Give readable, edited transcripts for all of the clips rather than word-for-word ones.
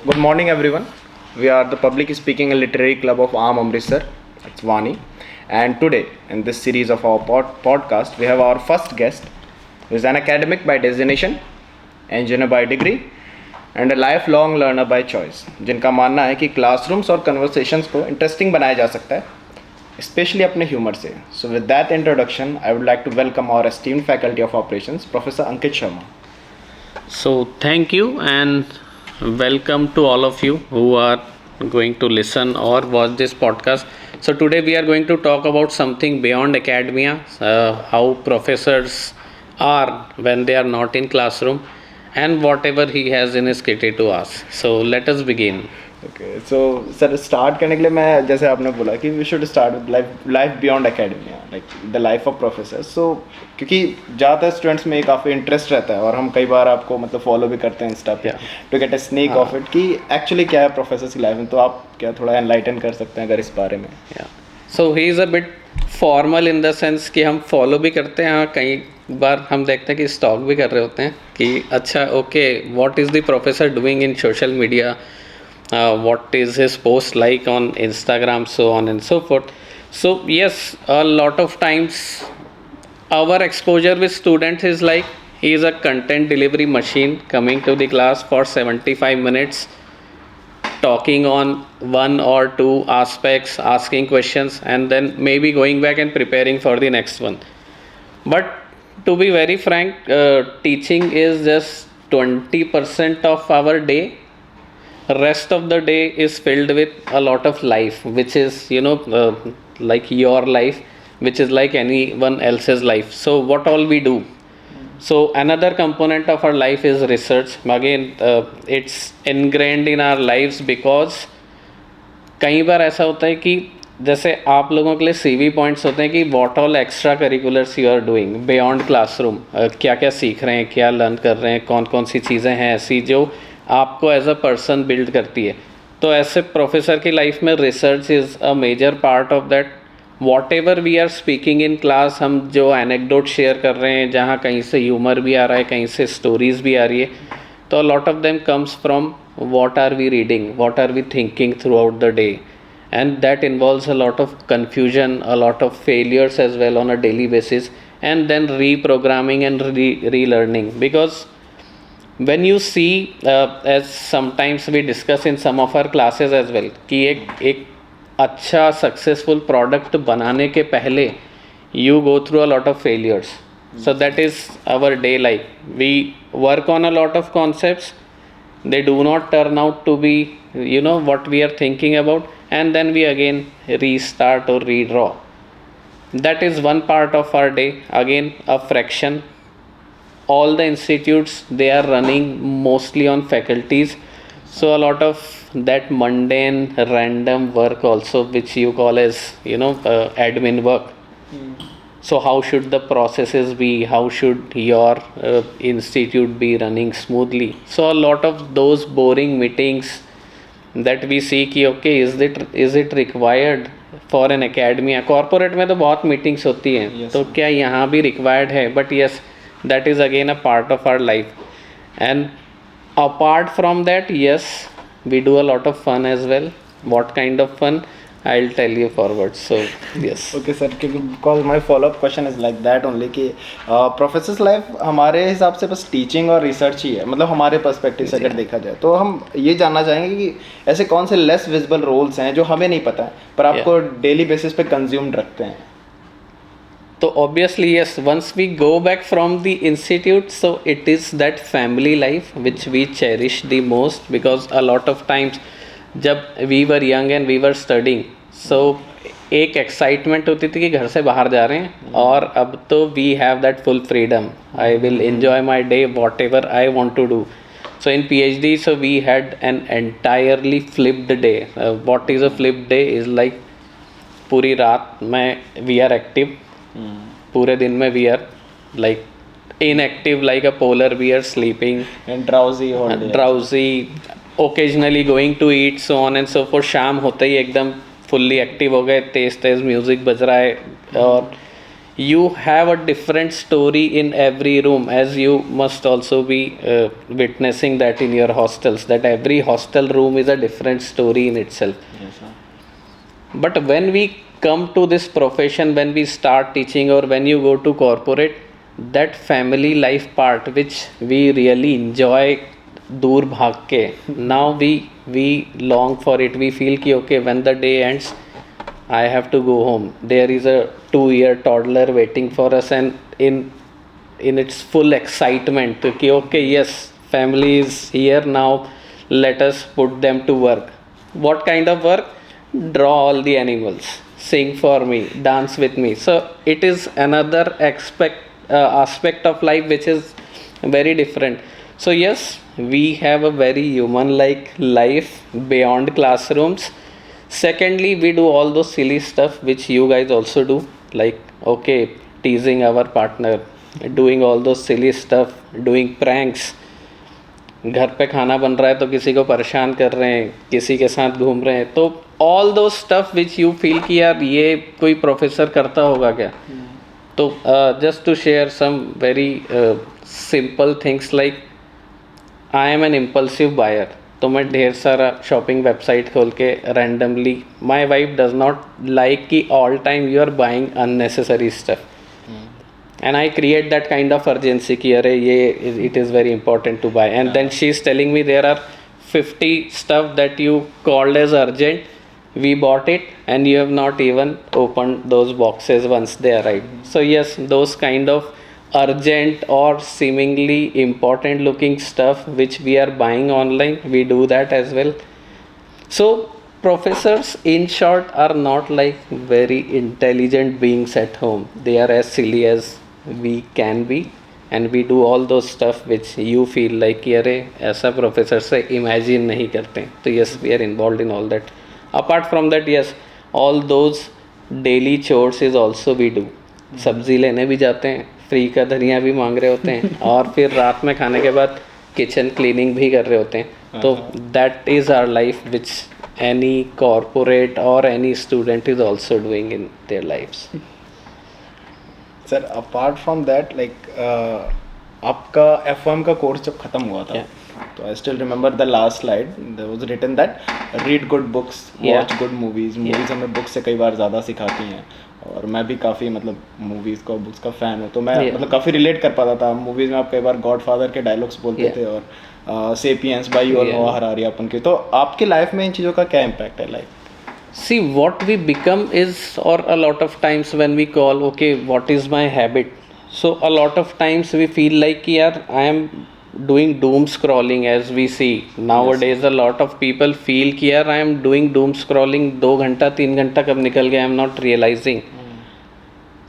good morning, everyone. We are the Public Speaking and Literary Club of IIM Amritsar. It's Vaani. And today, in this series of our podcast, we have our first guest, who is an academic by designation, engineer by degree, and a lifelong learner by choice. जिनका मानना है कि classrooms और conversations को interesting बनाया जा सकता है, especially अपने humor से. So with that introduction, I would like to welcome our esteemed faculty of operations, Professor Ankit Sharma. So thank you and welcome to all of you who are going to listen or watch this podcast. So today we are going to talk about something beyond academia, how professors are when they are not in classroom and whatever he has in his kitty to ask. So let us begin. Okay so sir start करने के लिए मैं जैसे आपने बोला कि we should start with life beyond academia like the life of professor. So क्योंकि ज़्यादातर स्टूडेंट्स में काफ़ी इंटरेस्ट रहता है और हम कई बार आपको मतलब फॉलो भी करते हैं इंस्टा पे to get a sneak of it कि एक्चुअली क्या है प्रोफेसर की लाइफ में. तो आप क्या थोड़ा एनलाइटन कर सकते हैं अगर इस बारे में. So he is a bit formal in the sense कि हम फॉलो भी करते हैं. हाँ, कई बार हम देखते हैं कि स्टॉक भी कर रहे होते हैं कि अच्छा okay what is the professor doing in social media, what is his post like on Instagram, so on and so forth. So yes, a lot of times our exposure with students is like he is a content delivery machine coming to the class for 75 minutes talking on one or two aspects, asking questions and then maybe going back and preparing for the next one. But to be very frank, teaching is just 20% of our day. Rest of the day is filled with a lot of life, which is like your life, which is like anyone else's life. So what all we do. So another component of our life is research. Again, it's ingrained in our lives because कई बार ऐसा होता है कि जैसे आप लोगों के लिए CV पॉइंट्स होते हैं कि what all extra curriculars you are doing beyond classroom, क्या क्या सीख रहे हैं, क्या लर्न कर रहे हैं, कौन कौन सी चीज़ें हैं ऐसी जो आपको एज अ पर्सन बिल्ड करती है. तो ऐसे प्रोफेसर की लाइफ में research is a major part of that. Whatever we are speaking in class, हम जो एनेक्डोट शेयर कर रहे हैं जहाँ कहीं से ह्यूमर भी आ रहा है, कहीं से स्टोरीज भी आ रही है, तो lot of them comes from what are we reading, what are we thinking throughout the day, and that involves a lot of confusion, a lot of failures as well on a daily basis, and then reprogramming and relearning. Because when you see, as sometimes we discuss in some of our classes as well, कि एक अच्छा successful product बनाने के पहले you go through a lot of failures. So that is our day life. We work on a lot of concepts, they do not turn out to be what we are thinking about, and then we again restart or redraw. That is one part of our day. Again, a fraction. All the institutes, they are running mostly on faculties, so a lot of that mundane random work also, which you call as admin work. So how should the processes be, how should your institute be running smoothly? So a lot of those boring meetings that we see कि okay, is it required for an academia. Corporate में तो बहुत meetings होती हैं, yes, तो क्या यहाँ भी required है? But yes, that is again a part of our life. And apart from that, yes, we do a lot of fun as well. What kind of fun? I'll tell you forward. So yes. Okay sir, because my follow-up question is like that only कि professors life हमारे हिसाब से बस teaching और research ही है, मतलब हमारे perspective से अगर देखा जाए तो हम ये जानना चाहेंगे कि ऐसे कौन से लेस विजिबल रोल्स हैं जो हमें नहीं पता है पर आपको डेली बेसिस पे कंज्यूम्ड रखते हैं. So obviously yes, once we go back from the institute, so it is that family life which we cherish the most, because a lot of times जब we were young and we were studying, so एक excitement होती थी कि घर से बाहर जा रहे हैं और अब तो we have that full freedom. I will enjoy my day whatever I want to do. So in PhD, so we had an entirely flipped day. What is a flipped day is like पूरी रात में we are active, पूरे दिन में we are like inactive, like a polar bear, sleeping and drowsy, occasionally going to eat, so on and so forth. शाम होते ही एकदम fully active हो गए, तेज तेज म्यूज़िक बज रहा है और you have a different story in every room, as you must also be witnessing that in your hostels, that every hostel room is a different story in itself. Yes, sir. But when we come to this profession, when we start teaching or when you go to corporate, that family life part which we really enjoy, dur bhag ke, now we long for it. We feel ki okay, when the day ends, I have to go home. There is a 2-year toddler waiting for us, and in its full excitement ki okay, yes, family is here now, let us put them to work. What kind of work? Draw all the animals, sing for me, dance with me. So it is another aspect of life which is very different. So yes, we have a very human like life beyond classrooms. Secondly, we do all those silly stuff which you guys also do, like okay, teasing our partner, doing all those silly stuff, doing pranks. घर पे खाना बन रहा है तो किसी को परेशान कर रहे हैं, किसी के साथ घूम रहे हैं, तो ऑल दो स्टफ विच यू फील कि यार ये कोई प्रोफेसर करता होगा क्या. तो just to share some very simple things, like I am an impulsive buyer. तो मैं ढेर सारा शॉपिंग वेबसाइट खोल के randomly, my wife does not like कि all time you are buying unnecessary stuff. And I create that kind of urgency ki are ye it is very important to buy, and then she is telling me there are 50 stuff that you called as urgent, we bought it and you have not even opened those boxes once they arrived. So yes, those kind of urgent or seemingly important looking stuff which we are buying online, we do that as well. So professors in short are not like very intelligent beings at home. They are as silly as we can be, and we do all those stuff which you feel like कि अरे ऐसा professor से imagine नहीं करते. तो yes, we are involved in all that. Apart from that, yes, all those daily chores is also we do. सब्जी लेने भी जाते हैं, फ्री का धनिया भी मांग रहे होते हैं, और फिर रात में खाने के बाद किचन क्लीनिंग भी कर रहे होते हैं. तो that is our life which any corporate or any student is also doing in their lives. Sir apart from that, like आपका F1 का कोर्स जब खत्म हुआ था, तो I still remember the last slide, there was written that read good books, watch good movies. Movies हमें books से कई बार ज़्यादा सिखाती हैं, और मैं भी काफ़ी मतलब मूवीज़ का बुक्स का फ़ैन हूँ, तो मैं मतलब काफ़ी रिलेट कर पाता था. मूवीज़ में आप कई बार गॉडफादर के डायलॉग्स बोलते थे, और सेपियंस बाय युवल नोआ हरारी अपन के. तो आपकी लाइफ में इन चीज़ों का क्या इम्पैक्ट है? Like See, what we become is, or a lot of times when we call, okay, what is my habit? So a lot of times we feel like yaar, I am doing doom scrolling, as we see nowadays. Yes. A lot of people feel कि यार I am doing doom scrolling, 2 घंटा 3 घंटा कब निकल गया, I am not realizing.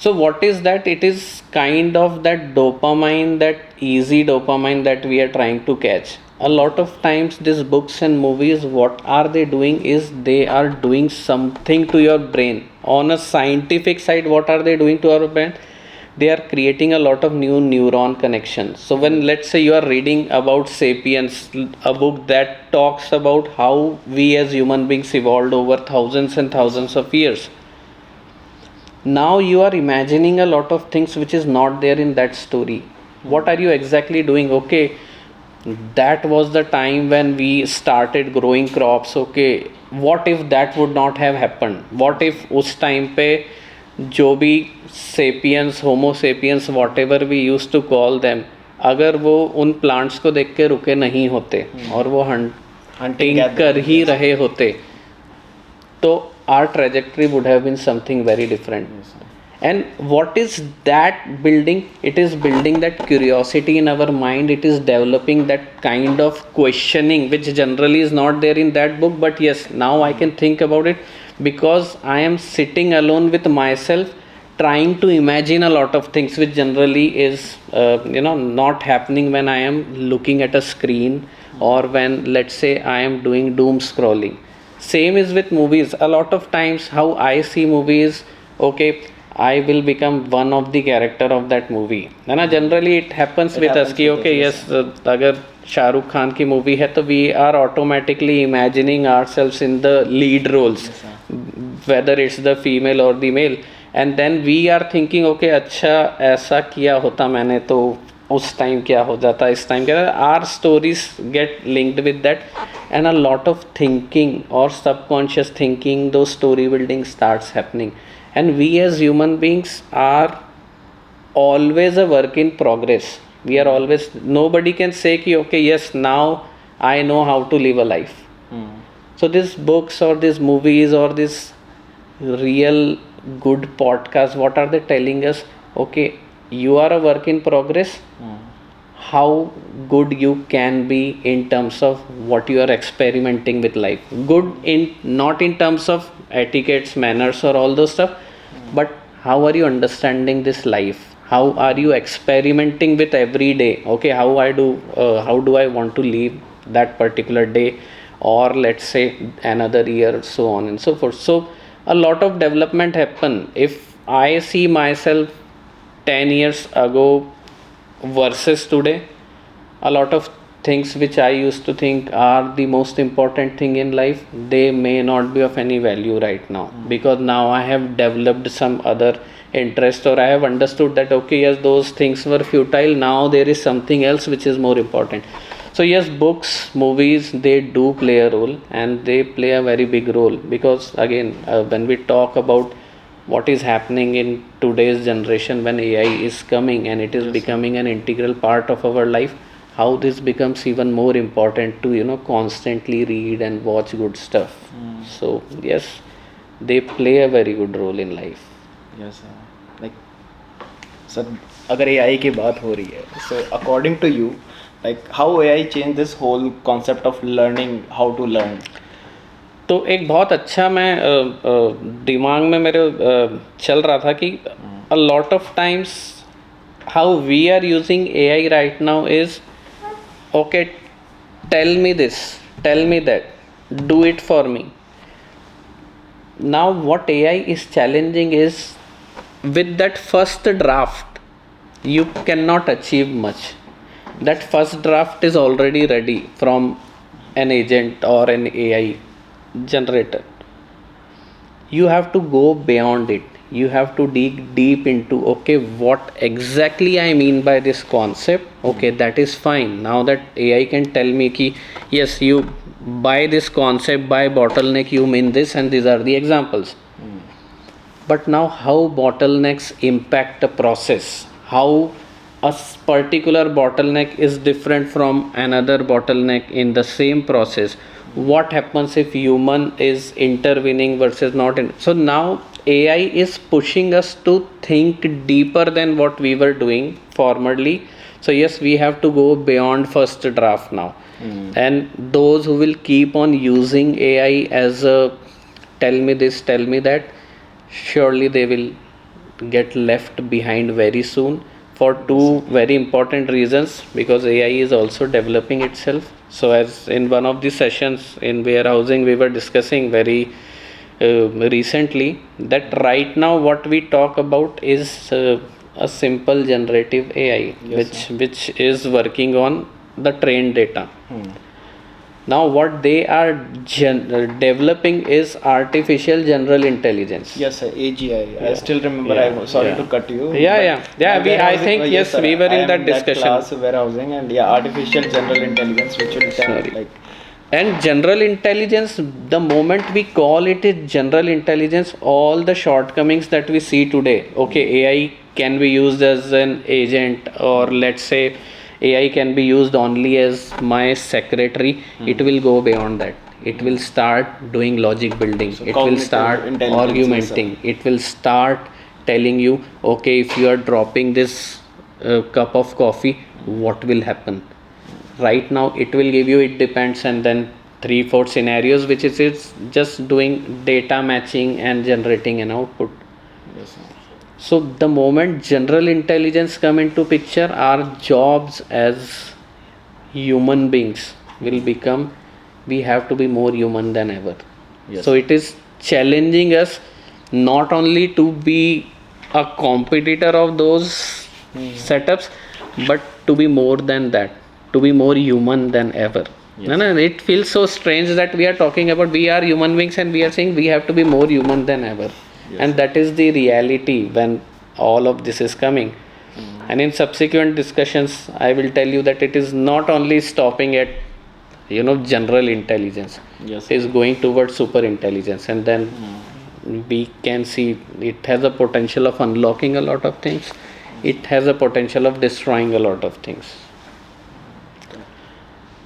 So what is that? It is kind of that dopamine, that easy dopamine that we are trying to catch. A lot of times these books and movies, what are they doing is they are doing something to your brain. On a scientific side, what are they doing to our brain? They are creating a lot of new neuron connections. So when, let's say, you are reading about Sapiens, a book that talks about how we as human beings evolved over thousands and thousands of years. Now you are imagining a lot of things which is not there in that story. What are you exactly doing? Okay, that was the time when we started growing crops. Okay, what if that would not have happened? What if उस time पे जो भी sapiens, homo sapiens, whatever we used to call them, अगर वो उन plants को देख के रुके नहीं होते और वो hunting कर ही रहे होते, तो our trajectory would have been something very different. And what is that building? It is building that curiosity in our mind. It is developing that kind of questioning which generally is not there in that book. But yes, now I can think about it because I am sitting alone with myself, trying to imagine a lot of things which generally is not happening when I am looking at a screen, or when, let's say, I am doing doom scrolling. Same is with movies. A lot of times how I see movies, okay, I will become one of the character of that movie. है ना, generally it happens with us कि okay, yes, अगर शाहरुख खान की movie है तो we are automatically imagining ourselves in the lead roles, whether it's the female or the male. And then we are thinking okay अच्छा ऐसा किया होता मैंने तो उस टाइम क्या हो जाता, इस टाइम क्या, are stories get linked with that and a lot of thinking और subconscious thinking, though story building starts happening and we as human beings are always a work in progress. We are always, nobody can say ki okay yes now I know how to live a life. So these books or these movies or this real good podcast, what are they telling us? Okay, you are a work in progress. How good you can be in terms of what you are experimenting with life, good in, not in terms of etiquettes, manners or all those stuff, but how are you understanding this life, how are you experimenting with every day. Okay, how do I want to live that particular day, or let's say another year, so on and so forth. So a lot of development happen. If I see myself 10 years ago versus today, a lot of things which I used to think are the most important thing in life, they may not be of any value right now, because now I have developed some other interest, or I have understood that okay yes, those things were futile, now there is something else which is more important. So yes, books, movies, they do play a role, and they play a very big role, because again when we talk about what is happening in today's generation, when AI is coming and it is becoming an integral part of our life, how this becomes even more important to constantly read and watch good stuff. So yes, they play a very good role in life. Yes, like sir अगर AI की बात हो रही है, so according to you, like how AI changed this whole concept of learning, how to learn? तो एक बहुत अच्छा मैं दिमाग में मेरे चल रहा था कि a lot of times how we are using AI right now is okay, tell me this, tell me that, do it for me. Now what AI is challenging is, with that first draft you cannot achieve much. That first draft is already ready from an agent or an AI generator. You have to go beyond it. You have to dig deep into okay, what exactly I mean by this concept. Okay, that is fine. Now that AI can tell me ki yes, you by this concept, by bottleneck you mean this, and these are the examples. But now how bottlenecks impact a process, how a particular bottleneck is different from another bottleneck in the same process, what happens if human is intervening versus not in. So now AI is pushing us to think deeper than what we were doing formerly. So yes, we have to go beyond first draft now. And those who will keep on using AI as a tell me this, tell me that, surely they will get left behind very soon, for two very important reasons. Because AI is also developing itself. So as in one of the sessions in warehousing we were discussing very recently, that right now what we talk about is a simple generative AI, which is working on the trained data. Now what they are developing is artificial general intelligence. Yes, sir, AGI. I still remember. I'm sorry to cut you. Yeah. I think yes, sir, we were in I am that discussion. Class warehousing, and artificial general intelligence, which will tell like. And general intelligence, the moment we call it is general intelligence, all the shortcomings that we see today, okay, AI can be used as an agent, or let's say AI can be used only as my secretary, it will go beyond that. It will start doing logic building, so it will start argumenting, it will start telling you, okay, if you are dropping this cup of coffee, what will happen. Right now it will give you it depends, and then 3-4 scenarios, which is it's just doing data matching and generating an output. So the moment general intelligence come into picture, our jobs as human beings will become, we have to be more human than ever. So it is challenging us not only to be a competitor of those setups, but to be more than that, to be more human than ever. It feels so strange that we are talking about we are human beings and we are saying we have to be more human than ever. And that is the reality when all of this is coming. And in subsequent discussions, I will tell you that it is not only stopping at general intelligence. Yes. It is going towards super intelligence, and then we can see it has a potential of unlocking a lot of things. It has a potential of destroying a lot of things.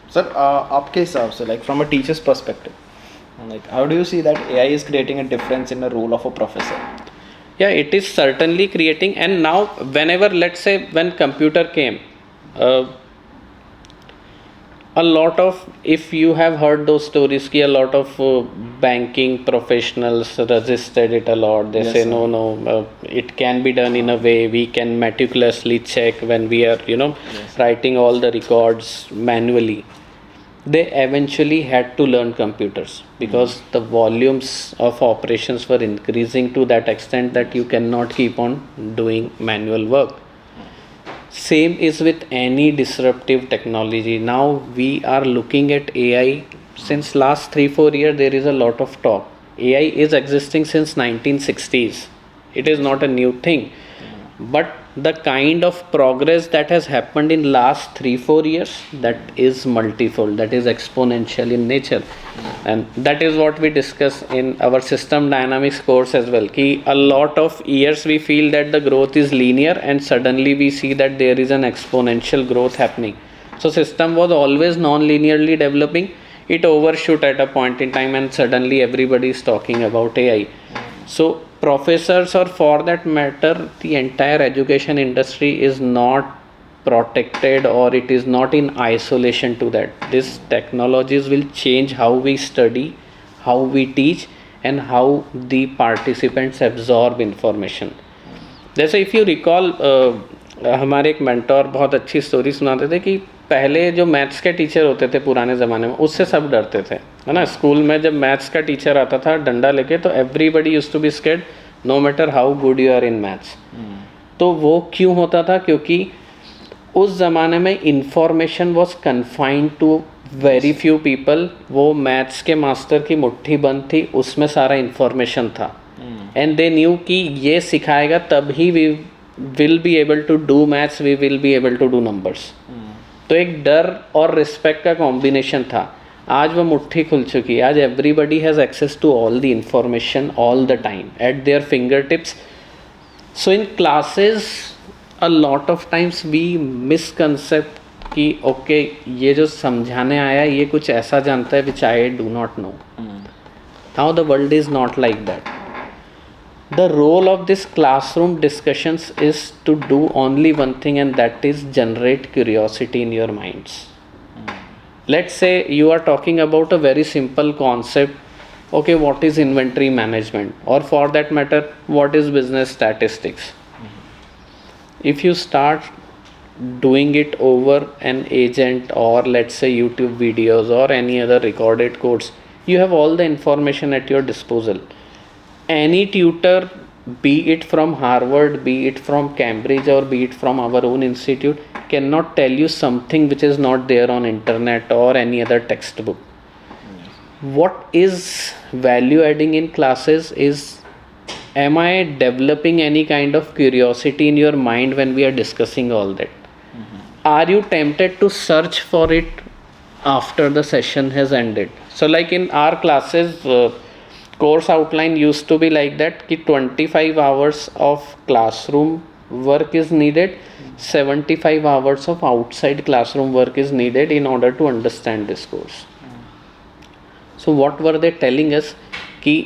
Sir, आपके हिसाब से, like from a teacher's perspective, like how do you see that AI is creating a difference in the role of a professor? Yeah, it is certainly creating. And now whenever, let's say, when computer came, a lot of, if you have heard those stories, ki a lot of banking professionals resisted it a lot. They Yes, say sir. no, it can be done in a way we can meticulously check when we are writing all the records manually. They eventually had to learn computers because the volumes of operations were increasing to that extent that you cannot keep on doing manual work. Same is with any disruptive technology. Now we are looking at AI. Since last 3-4 years there is a lot of talk. AI is existing since 1960s. It is not a new thing. But the kind of progress that has happened in last 3-4 years, that is multifold, that is exponential in nature. And that is what we discuss in our system dynamics course as well. Ki a lot of years we feel that the growth is linear, and suddenly we see that there is an exponential growth happening. So system was always non-linearly developing. It overshoot at a point in time, and suddenly everybody is talking about AI. So professors, or for that matter the entire education industry, is not protected, or it is not in isolation to that. These technologies will change how we study, how we teach, and how the participants absorb information. जैसे if you recall, हमारे एक mentor बहुत अच्छी story सुनाते थे कि पहले जो मैथ्स के टीचर होते थे पुराने ज़माने में, उससे सब डरते थे, है ना. स्कूल में जब मैथ्स का टीचर आता था डंडा लेके, तो everybody used to be scared no matter how good you are in maths. तो वो क्यों होता था? क्योंकि उस ज़माने में information was confined to very few people. वो मैथ्स के मास्टर की मुट्ठी बंद थी, उसमें सारा इंफॉर्मेशन था. एंड दे न्यू कि ये सिखाएगा तभी we will be able to do maths, we will be able to do numbers. तो एक डर और रिस्पेक्ट का कॉम्बिनेशन था. आज वो मुट्ठी खुल चुकी है. आज everybody has access to all the information all the time at their fingertips. So in classes a lot of times we misconcept कि ओके ये जो समझाने आया ये कुछ ऐसा जानता है which I do not know. Now the world is not like that. The role of this classroom discussions is to do only one thing, and that is generate curiosity in your minds. Let's say you are talking about a very simple concept. Okay, what is inventory management? Or for that matter, what is business statistics? If you start doing it over an agent, or let's say YouTube videos or any other recorded course, you have all the information at your disposal. Any tutor, be it from Harvard, be it from Cambridge, or be it from our own institute, cannot tell you something which is not there on internet or any other textbook. What is value adding in classes is, am I developing any kind of curiosity in your mind when we are discussing all that? Are you tempted to search for it after the session has ended? So like in our classes, course outline used to be like that कि 25 hours of classroom work is needed, 75 hours of outside classroom work is needed in order to understand this course. So what were they telling us? कि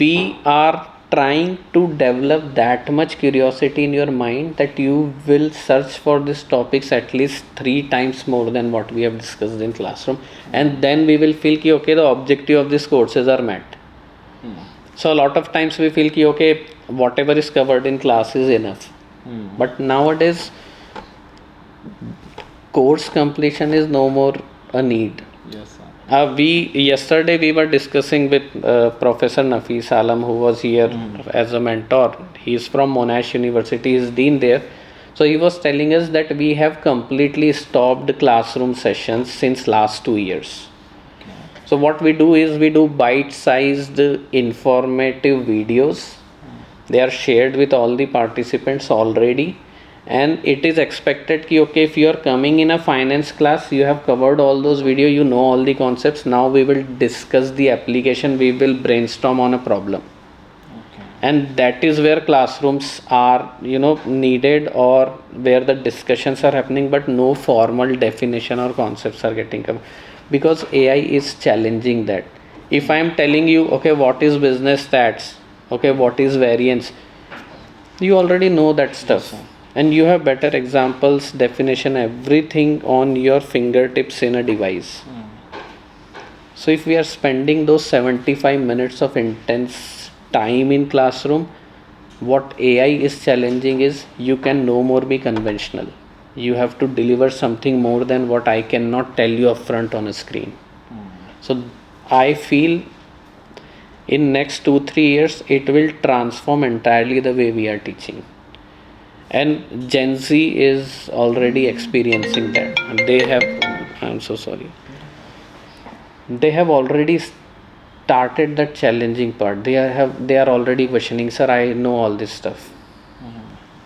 we are trying to develop that much curiosity in your mind that you will search for these topics at least 3 times more than what we have discussed in classroom, and then we will feel कि okay, the objective of these courses are met. So a lot of times we feel कि okay, whatever is covered in class is enough. But nowadays course completion is no more a need. Yes, sir. Yesterday we were discussing with Professor Nafis Alum, who was here as a mentor. He is from Monash University, he is dean there. So he was telling us that we have completely stopped classroom sessions since last 2 years. So what we do is we do bite-sized informative videos. They are shared with all the participants already, and it is expected कि okay, if you are coming in a finance class, you have covered all those video, you know all the concepts. Now we will discuss the application, we will brainstorm on a problem. And that is where classrooms are, needed, or where the discussions are happening, but no formal definition or concepts are getting covered, because AI is challenging that. If I am telling you, okay, what is business stats, okay, what is variance, you already know that stuff. Yes, and you have better examples, definition, everything on your fingertips in a device. So if we are spending those 75 minutes of intense time in classroom, what AI is challenging is you can no more be conventional. You have to deliver something more than what I cannot tell you upfront on a screen. So I feel in next 2-3 years it will transform entirely the way we are teaching. And Gen Z is already experiencing that. I'm so sorry. They have already started that challenging part. They are already questioning, sir, I know all this stuff.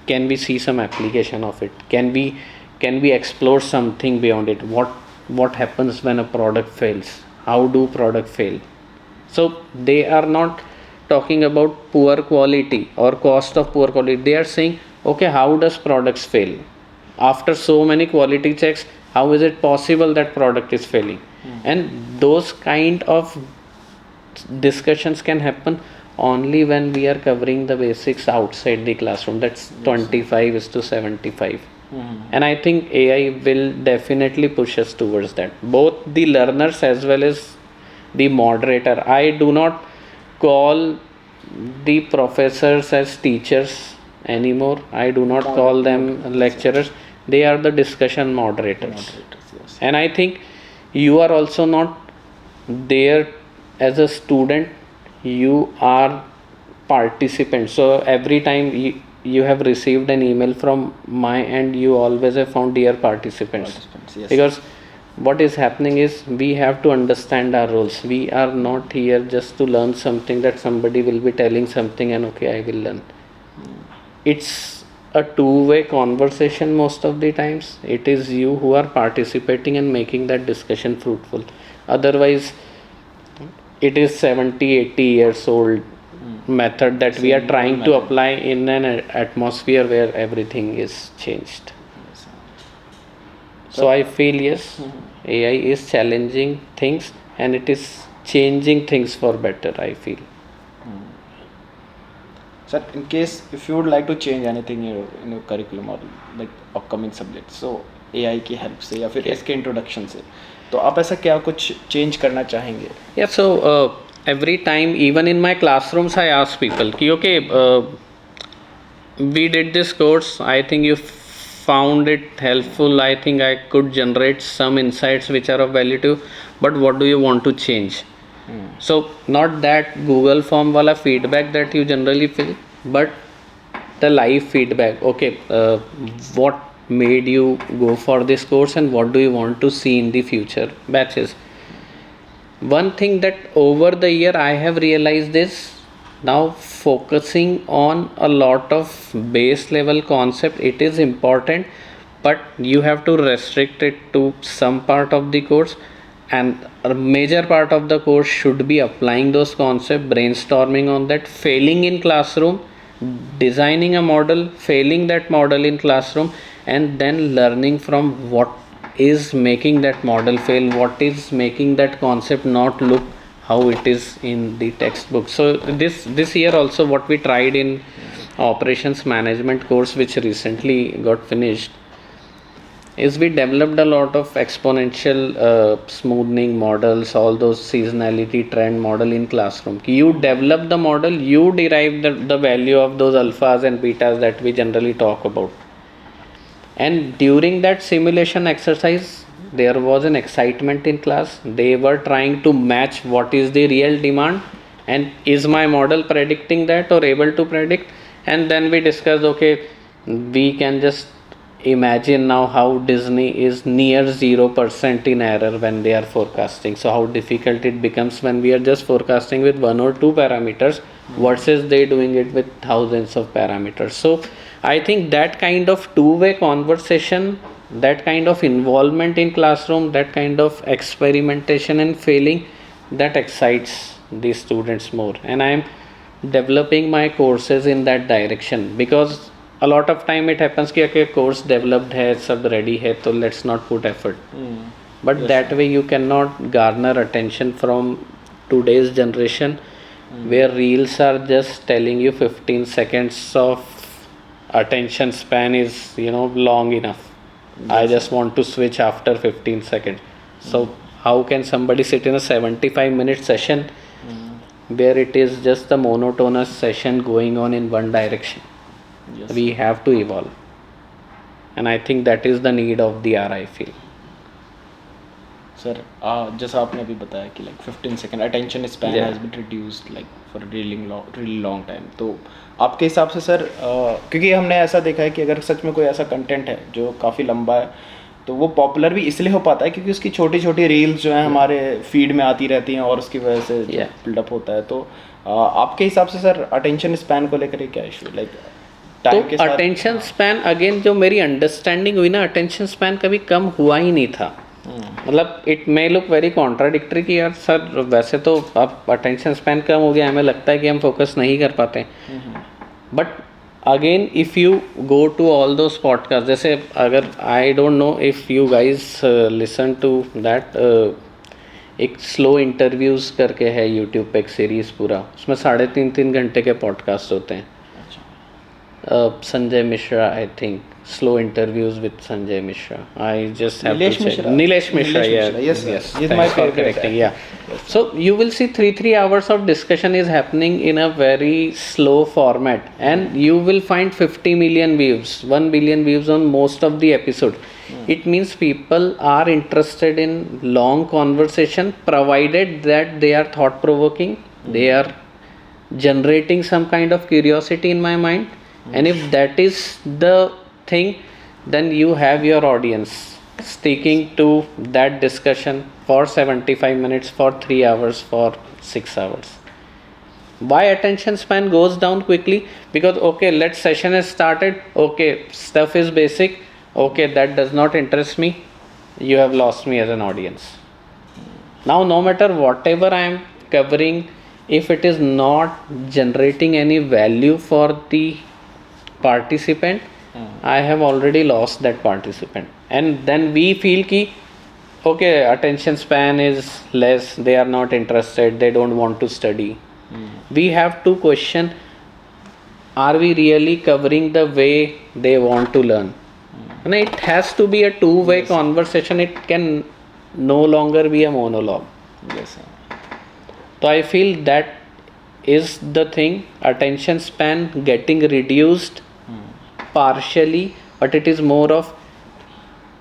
Can we see some application of it? Can we explore something beyond it? What happens when a product fails? How do product fail? So they are not talking about poor quality or cost of poor quality. They are saying, okay, how does products fail? After so many quality checks, how is it possible that product is failing? And those kind of discussions can happen only when we are covering the basics outside the classroom. That's 25:75. And I think AI will definitely push us towards that, both the learners as well as the moderator. I do not call the professors as teachers anymore. I do not call them lecturers. They are the discussion moderators. Yes. And I think you are also not there as a student, you are participant. So every time you have received an email from my end, you always have found dear participants. Yes. Because what is happening is we have to understand our roles. We are not here just to learn something that somebody will be telling something and okay, I will learn. It's a two-way conversation most of the times. It is you who are participating and making that discussion fruitful. Otherwise, it is 70-80 years old method that we are trying to apply in an atmosphere where everything is changed. So I feel yes, AI is challenging things and it is changing things for better, I feel. Sir, in case if you would like to change anything in your curriculum or like upcoming subjects, so AI की help से या फिर इसके introduction से, तो आप ऐसा क्या कुछ change करना चाहेंगे? Yeah, so every time, even in my classrooms, I ask people, कि okay, we did this course, I think you found it helpful, I think I could generate some insights which are of value to you, but what do you want to change? So not that Google form wala feedback that you generally feel, but the live feedback. Okay, what made you go for this course and what do you want to see in the future batches? One thing that over the year I have realized is now focusing on a lot of base level concept. It is important, but you have to restrict it to some part of the course, and a major part of the course should be applying those concepts, brainstorming on that, failing in classroom, designing a model, failing that model in classroom, and then learning from what is making that model fail, what is making that concept not look how it is in the textbook. So this year also what we tried in operations management course, which recently got finished, is we developed a lot of exponential smoothing models, all those seasonality trend model in classroom. You develop the model, you derive the value of those alphas and betas that we generally talk about. And during that simulation exercise, there was an excitement in class. They were trying to match what is the real demand and is my model predicting that or able to predict. And then we discussed, okay, we can just imagine now how Disney is near 0% in error when they are forecasting. So how difficult it becomes when we are just forecasting with one or two parameters versus they doing it with thousands of parameters. So I think that kind of two-way conversation, that kind of involvement in classroom, that kind of experimentation and failing, that excites the students more. And I am developing my courses in that direction, because a lot of time it happens कि okay course developed है, सब ready है, तो let's not put effort. But Yes, that way you cannot garner attention from today's generation, where reels are just telling you 15 seconds of attention span is, you know, long enough. I just want to switch after 15 seconds. So how can somebody sit in a 75-minute session where it is just a monotonous session going on in one direction? yes. We have to evolve, and I think that is the need of the hour, I feel. Sir जैसा आपने अभी बताया कि like 15 second attention span Yeah. Has been reduced like for really long time, तो आपके हिसाब से sir क्योंकि हमने ऐसा देखा है कि अगर सच में कोई ऐसा कंटेंट है जो काफ़ी लंबा है, तो वो पॉपुलर भी इसलिए हो पाता है क्योंकि उसकी छोटी छोटी रील्स जो हैं हमारे फीड में आती रहती हैं और उसकी वजह से Yeah. बिल्डअप होता है. तो आपके हिसाब से सर अटेंशन स्पैन को लेकर क्या इशू लाइक तो टाइम के साथ? अटेंशन स्पैन अगेन जो मेरी अंडरस्टैंडिंग हुई ना, अटेंशन स्पैन कभी कम हुआ ही नहीं था. मतलब it may look very contradictory कि यार सर वैसे तो अब अटेंशन स्पैन कम हो गया, हमें लगता है कि हम फोकस नहीं कर पाते. But again if you go to all those podcast, जैसे अगर I don't know if you guys listen to that, एक स्लो इंटरव्यूज़ करके है यूट्यूब पे एक सीरीज़ पूरा, उसमें 3.5 घंटे के पॉडकास्ट होते हैं. Sanjay Mishra, I think. Slow interviews with Sanjay Mishra. I just have Nilesh to check. Mishra. Nilesh Mishra, Nilesh yeah. Mishra, yes, sir. Yes, He's thanks my for favorite correcting. actor. Yeah. Yes. So you will see 3 hours of discussion is happening in a very slow format, and you will find 50 million views, 1 billion views on most of the episode. It means people are interested in long conversation, provided that they are thought provoking, they are generating some kind of curiosity in my mind. And if that is the thing, then you have your audience sticking to that discussion for 75 minutes, for 3 hours, for 6 hours. Why attention span goes down quickly? Because okay, let's session has started, okay, stuff is basic, okay, that does not interest me, you have lost me as an audience. Now no matter whatever I am covering, if it is not generating any value for the participant, I have already lost that participant. And then we feel ki okay, attention span is less, they are not interested, they don't want to study. We have to question, are we really covering the way they want to learn? And it has to be a two-way conversation. It can no longer be a monologue. Yes, sir. So I feel that is the thing, attention span getting reduced partially, but it is more of,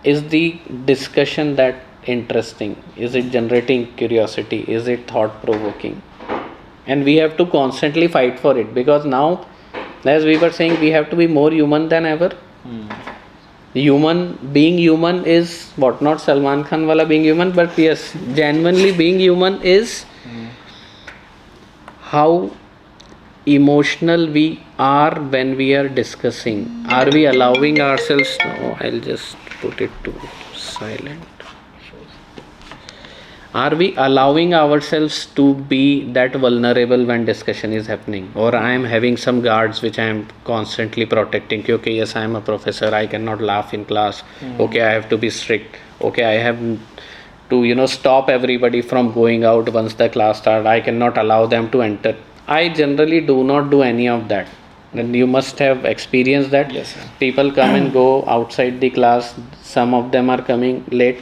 is the discussion that interesting, is it generating curiosity, is it thought provoking? And we have to constantly fight for it, because now, as we were saying, we have to be more human than ever. Being human is what, not Salman Khan wala being human, but yes, genuinely being human is how emotional we are when we are discussing. Are we allowing ourselves? No, I'll just put it to silent. Are we allowing ourselves to be that vulnerable when discussion is happening? Or I am having some guards which I am constantly protecting. Okay, yes, I am a professor, I cannot laugh in class. Okay, I have to be strict. Okay, I have to, stop everybody from going out once the class starts. I cannot allow them to enter. I generally do not do any of that. And you must have experienced that. Yes, sir. People come and go outside the class. Some of them are coming late.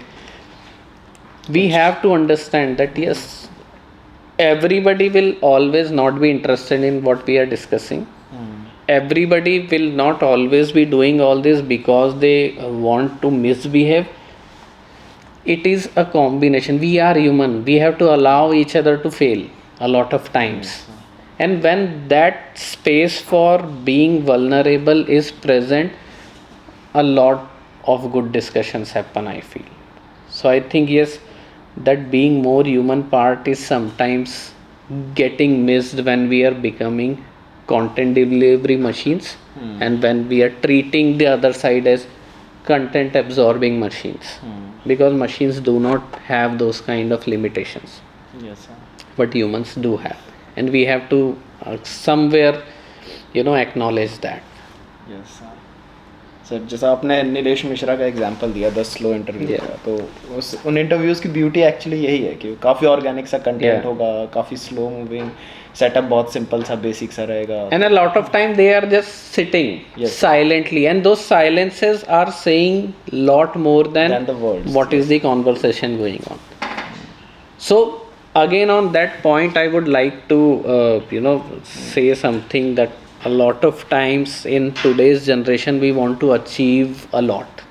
We have to understand that yes, everybody will always not be interested in what we are discussing. Everybody will not always be doing all this because they want to misbehave. It is a combination. We are human. We have to allow each other to fail a lot of times. And when that space for being vulnerable is present, a lot of good discussions happen, I feel. So I think yes, that being more human part is sometimes getting missed when we are becoming content delivery machines, and when we are treating the other side as content absorbing machines, because machines do not have those kind of limitations, Yes, sir. but humans do have, and we have to somewhere acknowledge that. Yes sir, जैसा आपने नीलेश मिश्रा का example दिया 10 slow interview Yeah. का, तो उन interviews की beauty actually यही है कि काफ़ी ऑर्गेनिक सा कंटेंट Yeah. होगा, काफ़ी स्लो मूविंग, सेटअप बहुत सिंपल सा बेसिक सा रहेगा. And a lot of time they are just sitting Yes. silently, and those silences are saying lot more than Than the words. what is the conversation going on. So again on that point I would like to say something, that a lot of times in today's generation we want to achieve a lot,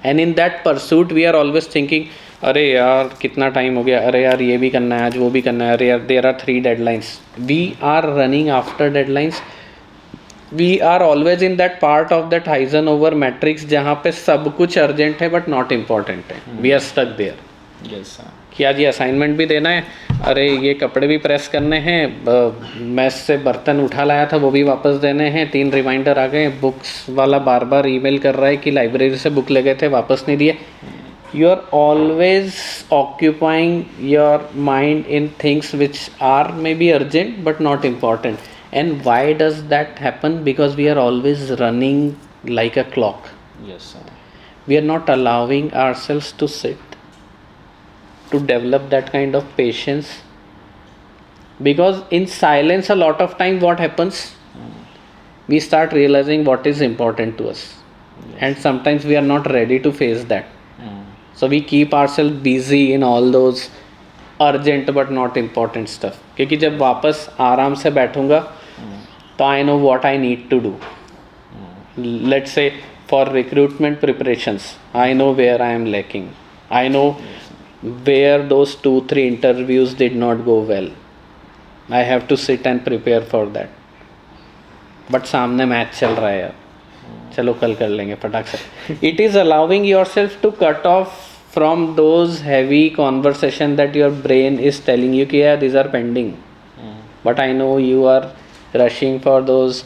and in that pursuit we are always thinking, अरे यार कितना time हो गया, अरे यार ये भी करना है, आज वो भी करना है, अरे यार there are 3 deadlines. We are running after deadlines. We are always in that part of that Eisenhower matrix जहाँ पे सब कुछ अर्जेंट है बट नॉट इम्पॉर्टेंट है. We are stuck there. Yes sir. कि आज ये असाइनमेंट भी देना है, अरे ये कपड़े भी प्रेस करने हैं, मैस से बर्तन उठा लाया था वो भी वापस देने हैं, 3 रिमाइंडर आ गए, बुक्स वाला बार बार ईमेल कर रहा है कि लाइब्रेरी से बुक ले गए थे वापस नहीं दिए. You are always occupying your mind in things which are maybe urgent but not important. And why does that happen? Because we are always running like a clock. Yes sir. We are not allowing ourselves to sit, to develop that kind of patience, because in silence a lot of time what happens, we start realizing what is important to us, and sometimes we are not ready to face that. So we keep ourselves busy in all those urgent but not important stuff. क्योंकि जब वापस आराम से बैठूंगा तो I know what I need to do. Let's say for recruitment preparations, I know where I am lacking. I know where those 2-3 interviews did not go well. I have to sit and prepare for that. But सामने match चल रहा है यार, चलो कल कर लेंगे फटाक से. It is allowing yourself to cut off from those heavy conversation that your brain is telling you कि yeah, these are pending. But I know you are rushing for those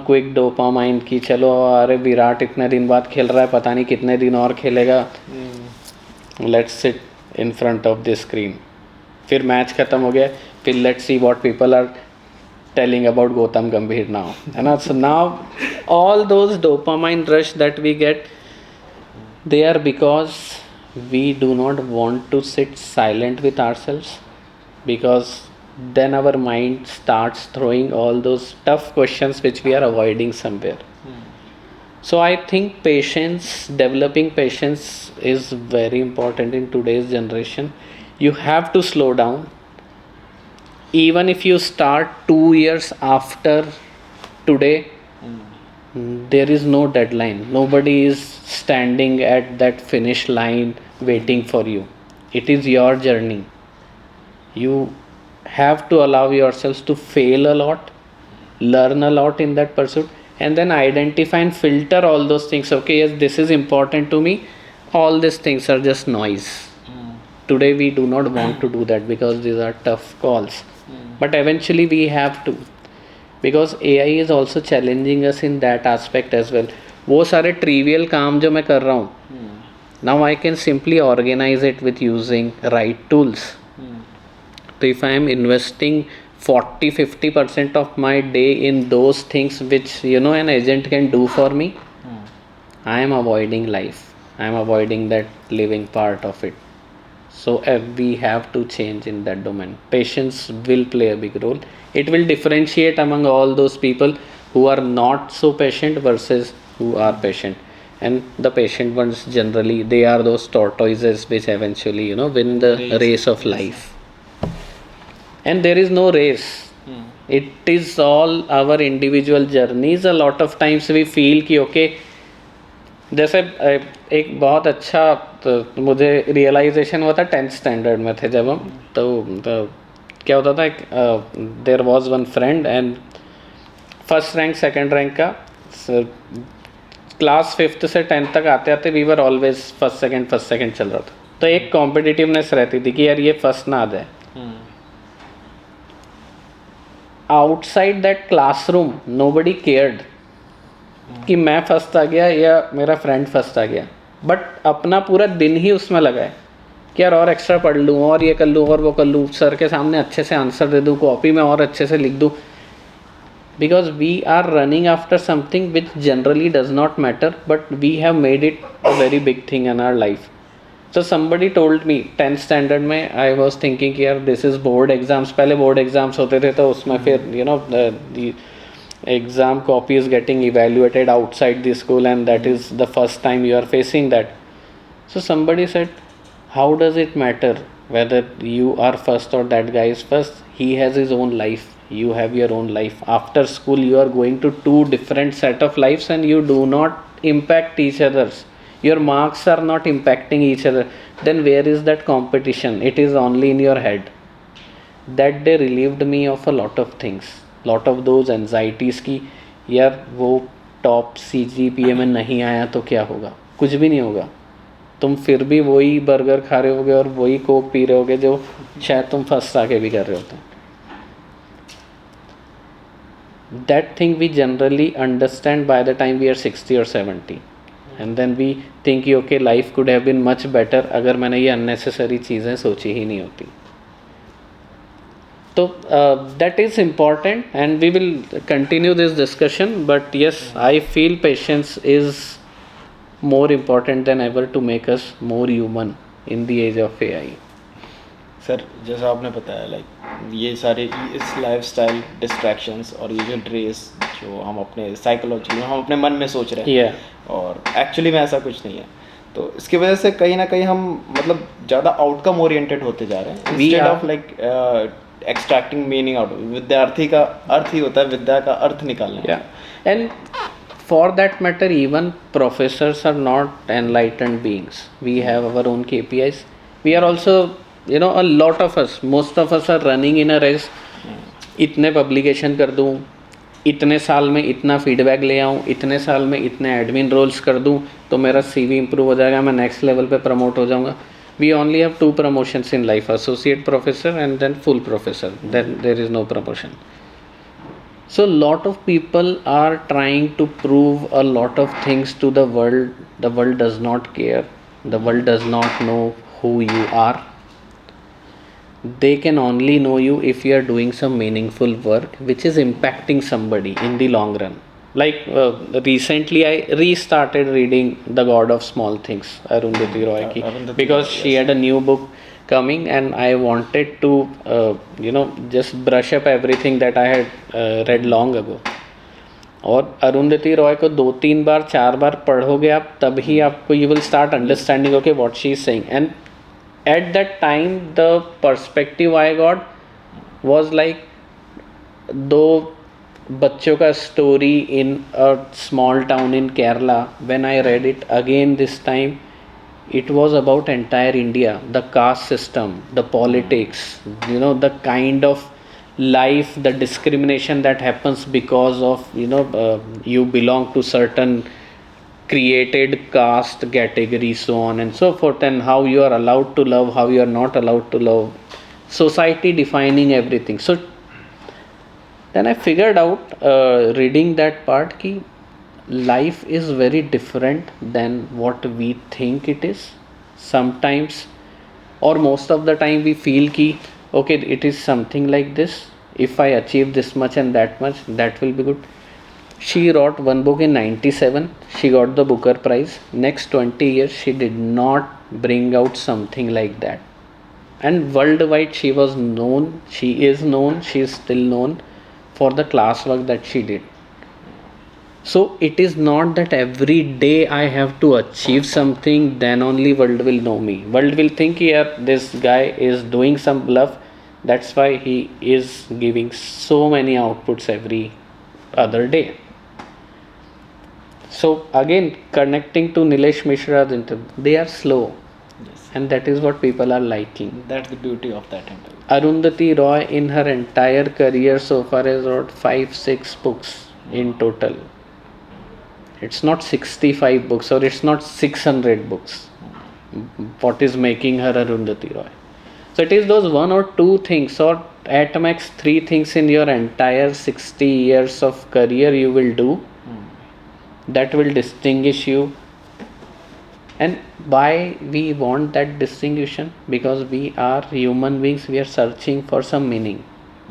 quick dopamine कि चलो अरे विराट इतने दिन बाद खेल रहा है, पता नहीं कितने दिन और खेलेगा, let's sit in front of the screen. फिर मैच खत्म हो गया, फिर let's see what people are telling about Gautam Gambhir now. And so now all those dopamine rush that we get, they are because we do not want to sit silent with ourselves, because then our mind starts throwing all those tough questions which we are avoiding somewhere. So I think patience, developing patience is very important in today's generation. You have to slow down. Even if you start 2 years after today, there is no deadline. Nobody is standing at that finish line waiting for you. It is your journey. You have to allow yourselves to fail a lot, learn a lot in that pursuit, and then identify and filter all those things. Okay, yes, this is important to me. All these things are just noise. Today we do not want to do that because these are tough calls. But eventually we have to, because AI is also challenging us in that aspect as well. वो सारे trivial काम जो मैं कर रहा हूँ, now I can simply organize it with using right tools. So if I am investing 40-50% of my day in those things which an agent can do for me, I am avoiding life. I am avoiding that living part of it. So we have to change in that domain. Patience will play a big role. It will differentiate among all those people who are not so patient versus who are patient. And the patient ones generally, they are those tortoises which eventually win the race of life. And there is no race. It is all our individual journeys. A lot of times we feel कि okay, जैसे एक बहुत अच्छा तो मुझे realisation हुआ था 10th standard में थे जब हम, तो क्या होता था, there was one friend and first rank second rank का क्लास 5th से 10th तक आते आते we were always first second चल रहा था, तो एक कॉम्पिटिटिवनेस रहती थी कि यार ये फर्स्ट ना आ जाए. Outside that classroom nobody cared कि मैं फर्स्ट आ गया या मेरा फ्रेंड फर्स्ट आ गया, बट अपना पूरा दिन ही उसमें लगा है कि यार और एक्स्ट्रा पढ़ लूँ और ये कर लूँ और वो कर लूँ, सर के सामने अच्छे से आंसर दे दूँ, कॉपी में और अच्छे से लिख दूँ. Because we are running after something which generally does not matter, but we have made it a very big thing in our life. So somebody told me 10th standard में I was thinking कि यार this is board exams. पहले board exams होते थे तो उसमें फिर you know the exam copy is getting evaluated outside the school and that is the first time you are facing that. So somebody said, how does it matter whether you are first or that guy is first? He has his own life. You have your own life. After school you are going to two different set of lives and you do not impact each other's. Your marks are not impacting each other. Then where is that competition? It is only in your head. That day relieved me of a lot of things, lot of those anxieties कि यार वो top CGPA में नहीं आया तो क्या होगा. कुछ भी नहीं होगा, तुम फिर भी वही बर्गर खा रहे होगे और वही कोक पी रहे होगे जो शायद तुम फर्स्ट आके भी कर रहे होते. That thing we generally understand by the time we are 60 or 70 and then we think कि okay life could have been much better अगर मैंने ये unnecessary चीज़ें सोची ही नहीं होती. तो that is important and we will continue this discussion, but yes I feel patience is more important than ever to make us more human in the age of AI. Sir जैसा आपने बताया like ये सारे इस lifestyle distractions और ये जो dress जो हम अपने साइकोलॉजी में हम अपने मन में सोच रहे हैं और एक्चुअली में ऐसा कुछ नहीं है, तो इसकी वजह से कहीं ना कहीं हम मतलब ज़्यादा आउटकम ओरिएंटेड होते जा रहे हैं instead of like extracting meaning out. विद्यार्थी का अर्थ ही होता है विद्या का अर्थ निकालना. And for that matter even professors are not enlightened beings. We have our own KPIs. We are also you know a lot of us, most of us are running in a race. इतने publication कर दूँ, इतने साल में इतना feedback ले आऊँ, इतने साल में इतने एडमिन रोल्स कर दूँ तो मेरा CV इम्प्रूव हो जाएगा, मैं नेक्स्ट लेवल पे प्रमोट हो जाऊँगा. We only have 2 promotions in life, associate professor and then full professor, then there is no promotion. So lot of people are trying to prove a lot of things to the world. The world does not care. The world does not know who you are. They can only know you if you are doing some meaningful work which is impacting somebody in the long run. Like recently I restarted reading The God of Small Things, Arundhati Roy ki, because she had a new book coming and I wanted to just brush up everything that I had read long ago. और अरुंधति रॉय को 2-3 बार 4 बार पढ़ोगे आप तभी आपको you will start understanding okay what she is saying. And at that time the perspective I got was like दो बच्चों का story in a small town in Kerala. When I read it again this time, it was about entire India, the caste system, the politics, the kind of life, the discrimination that happens because of you belong to certain created caste category, so on and so forth, and how you are allowed to love, how you are not allowed to love, society defining everything. So then I figured out reading that part ki life is very different than what we think it is. Sometimes or most of the time we feel ki okay it is something like this, if I achieve this much and that much that will be good. She wrote one book in 97, she got the Booker Prize. Next 20 years she did not bring out something like that, and worldwide she was known, she is known, she is still known for the class work that she did. So it is not that every day I have to achieve something then only world will know me. World will think yeah this guy is doing some bluff, that's why he is giving so many outputs every other day. So again connecting to Nilesh Mishra's interview, they are slow. Yes. And that is what people are liking. That's the beauty of that interview. Arundhati Roy in her entire career so far has wrote 5-6 books in total. It's not 65 books or it's not 600 books. What is making her Arundhati Roy? So it is those one or two things or at max three things in your entire 60 years of career you will do that will distinguish you. And why we want that distinction? Because we are human beings, we are searching for some meaning.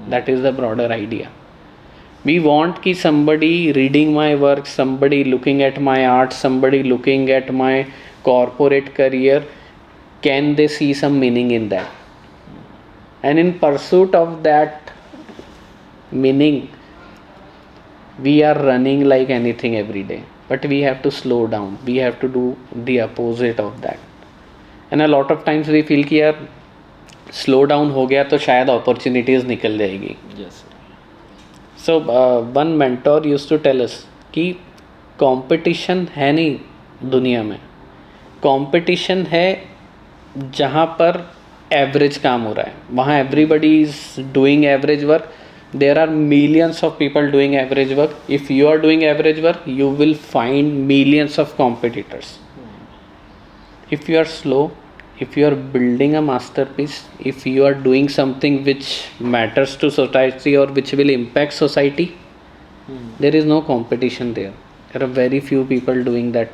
That is the broader idea. We want ki somebody reading my work, somebody looking at my art, somebody looking at my corporate career, can they see some meaning in that? And in pursuit of that meaning, we are running like anything every day. But we have to slow down. We have to do the opposite of that. And a lot of times we feel कि यार slow down हो गया तो शायद opportunities निकल जाएगी. Yes. So one mentor used to tell us कि competition है नहीं दुनिया में. Competition है जहाँ पर average काम हो रहा है. वहाँ everybody is doing average work. There are millions of people doing average work. If you are doing average work, you will find millions of competitors. If you are slow, if you are building a masterpiece, if you are doing something which matters to society or which will impact society, there is no competition there. There are very few people doing that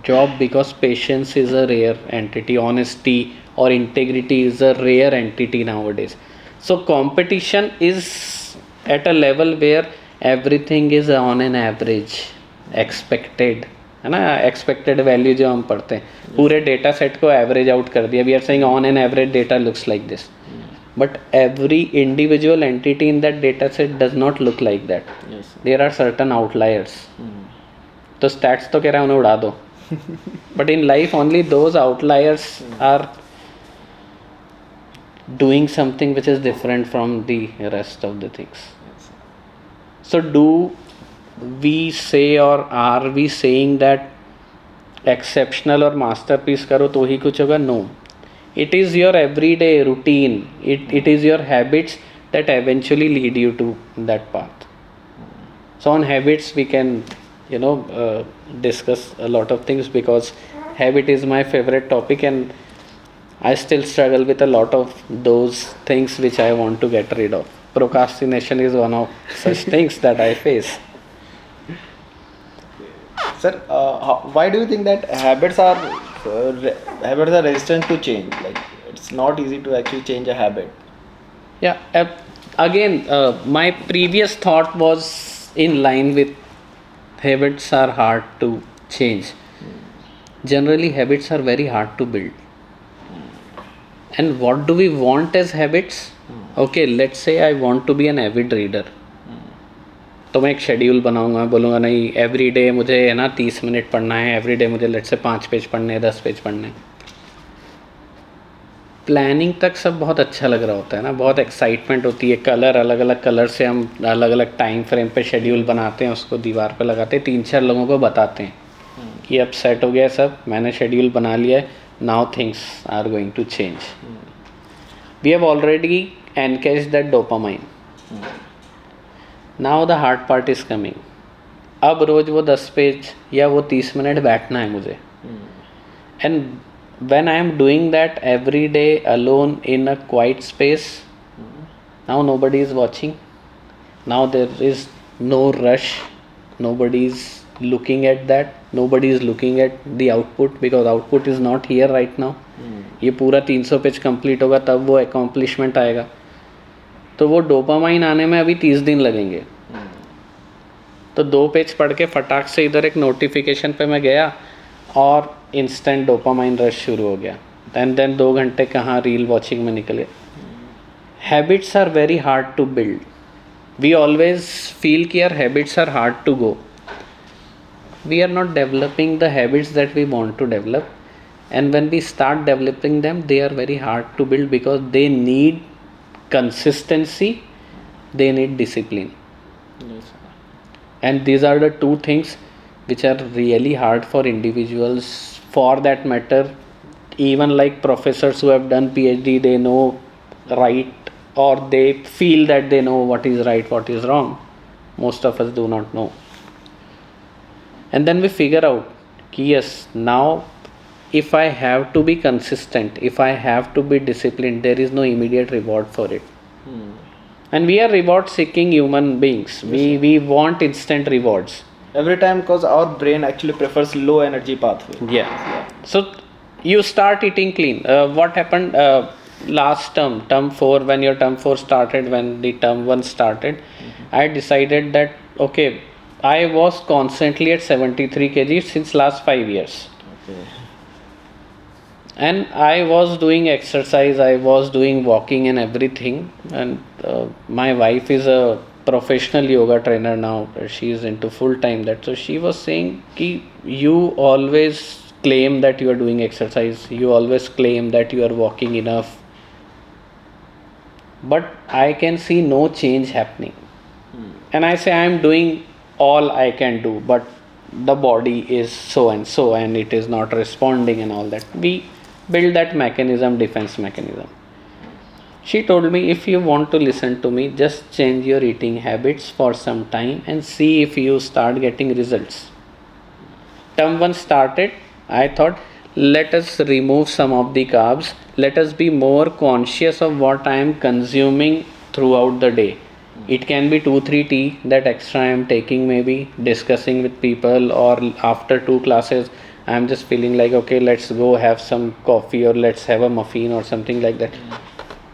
job because patience is a rare entity, honesty or integrity is a rare entity nowadays. So competition is at a level where everything is on an average, expected, है ना, expected value जो हम पढ़ते हैं पूरे data set को average out कर दिया. We are saying on an average data looks like this, but every individual entity in that data set does not look like that. Yes. There are certain outliers. तो stats तो कह रहा है उन्हें उड़ा दो. But in life only those outliers are doing something which is different from the rest of the things. Yes. So do we say or are we saying that exceptional or masterpiece करो तो ही कुछ होगा? No. It is your everyday routine. It is your habits that eventually lead you to that path. So on habits we can discuss a lot of things because habit is my favorite topic and I still struggle with a lot of those things which I want to get rid of. Procrastination is one of such things that I face. Sir, why do you think that habits are resistant to change? Like it's not easy to actually change a habit. Yeah. Again, my previous thought was in line with habits are hard to change. Generally, habits are very hard to build. And what do we want as habits? Okay, let's say I want to be an avid reader. तो मैं एक schedule बनाऊंगा, मैं बोलूँगा नहीं every day मुझे है ना 30 मिनट पढ़ना है, एवरी डे मुझे लेट से 5 पेज पढ़ने हैं, 10 पेज पढ़ने हैं. प्लानिंग तक सब बहुत अच्छा लग रहा होता है ना, बहुत एक्साइटमेंट होती है. कलर अलग अलग कलर से हम अलग अलग टाइम फ्रेम पे शेड्यूल बनाते हैं, उसको दीवार पे लगाते हैं, 3-4 लोगों को बताते हैं कि अब सेट हो गया सब, मैंने शेड्यूल बना लिया है, now things are going to change. We have already engaged that dopamine. Now the hard part is coming. अब रोज वो 10 पेज या वो 30 मिनट बैठना है मुझे. And when I am doing that every day alone in a quiet space, now nobody is watching, now there is no rush, nobody is looking at that, nobody is looking at the output because output is not here right now. ये पूरा 300 page complete होगा तब वो accomplishment आएगा. तो वो dopamine आने में अभी 30 दिन लगेंगे. तो 2 पेज पढ़ के फटाक से इधर एक नोटिफिकेशन पे मैं गया और इंस्टेंट डोपामाइन रश शुरू हो गया. देन 2 घंटे कहाँ रील वॉचिंग में निकले. Habits are very hard to build. We always feel कि यार habits are hard to go. We are not developing the habits that we want to develop, and when we start developing them they are very hard to build because they need consistency, they need discipline. Yes. And these are the two things which are really hard for individuals. For that matter, even like professors who have done PhD, they know right or they feel that they know what is right, what is wrong. Most of us do not know. And then we figure out कि yes, now if I have to be consistent, if I have to be disciplined, there is no immediate reward for it. And we are reward seeking human beings. We want instant rewards. Every time, because our brain actually prefers low energy pathway. Yeah. So you start eating clean. What happened last term 4, when your term 4 started, when the term 1 started, I decided that okay, I was constantly at 73 kg since last 5 years. Okay. And I was doing exercise, I was doing walking and everything. And my wife is a professional yoga trainer now. She is into full time that. So she was saying ki you always claim that you are doing exercise, you always claim that you are walking enough, but I can see no change happening. And I say I am doing all I can do, but the body is so and so and it is not responding and all that. We build that mechanism, defense mechanism. She told me, if you want to listen to me, just change your eating habits for some time and see if you start getting results. Term 1 started, I thought, let us remove some of the carbs, let us be more conscious of what I am consuming throughout the day. It can be 2-3 tea that extra I am taking, maybe discussing with people, or after 2 classes I am just feeling like okay, let's go have some coffee or let's have a muffin or something like that.